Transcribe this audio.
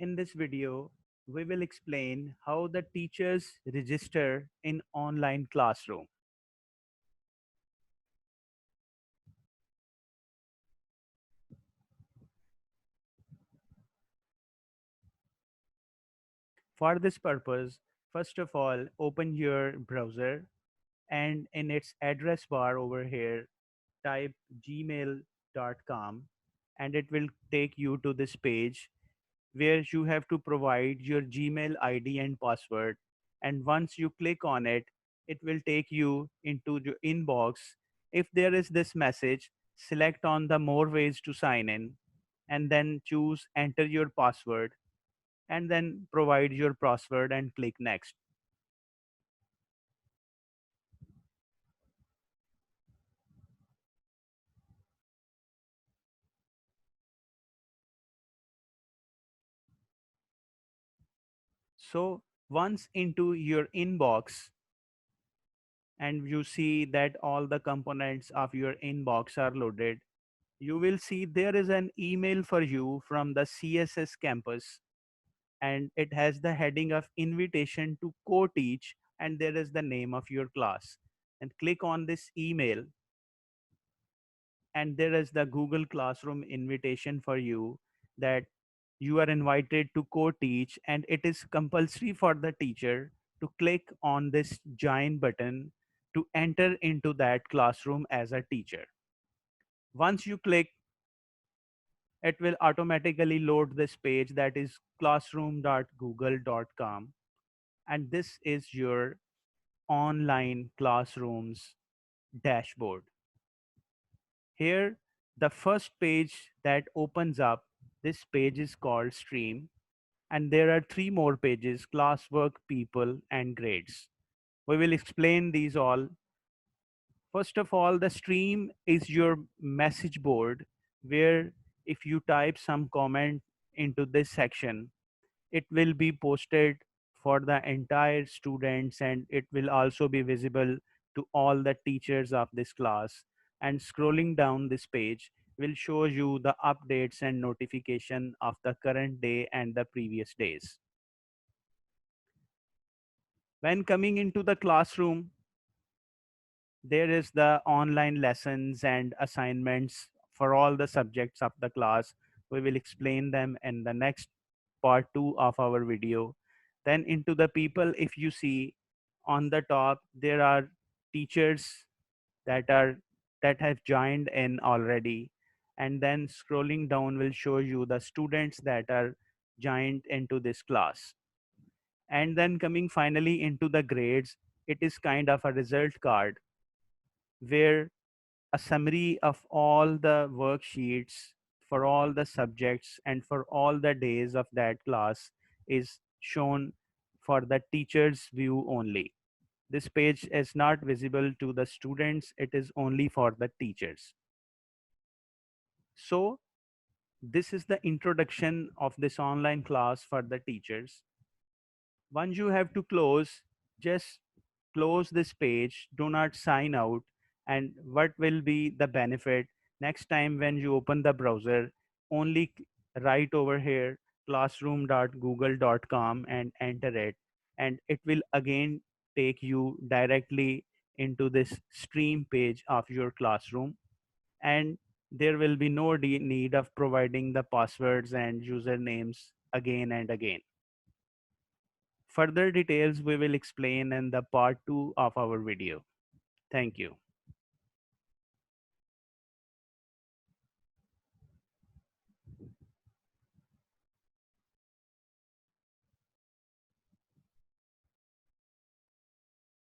In this video, we will explain how the teachers register in online classroom. For this purpose, first of all, open your browser and in its address bar over here, type gmail.com and it will take you to this page where you have to provide your Gmail ID and password. And once you click on it, it will take you into your inbox. If there is this message, select on the more ways to sign in and then choose enter your password and then provide your password and click next. So once into your inbox, and you see that all the components of your inbox are loaded, you will see there is an email for you from the CSS campus and it has the heading of invitation to co-teach and there is the name of your class. And click on this email and there is the Google Classroom invitation for you that you are invited to co-teach and it is compulsory for the teacher to click on this join button to enter into that classroom as a teacher. Once you click, it will automatically load this page that is classroom.google.com, and this is your online classrooms dashboard. Here, the first page that opens up, this page is called stream, and there are three more pages: classwork, people, and grades. We will explain these all. First of all, the stream is your message board where if you type some comment into this section, it will be posted for the entire students and it will also be visible to all the teachers of this class. And scrolling down this page will show you the updates and notification of the current day and the previous days. When coming into the classroom, there is the online lessons and assignments for all the subjects of the class. We will explain them in the next part 2 of our video. Then into the people, if you see on the top, there are teachers that are that have joined in already. And then scrolling down will show you the students that are joined into this class. And then coming finally into the grades, it is kind of a result card where a summary of all the worksheets for all the subjects and for all the days of that class is shown for the teacher's view only. This page is not visible to the students, it is only for the teachers. So, this is the introduction of this online class for the teachers. Once you have to close, just close this page, do not sign out. And what will be the benefit next time when you open the browser? Only write over here classroom.google.com and enter it, and it will again take you directly into this stream page of your classroom. And there will be no need of providing the passwords and usernames again and again. Further details we will explain in the part 2 of our video. Thank you.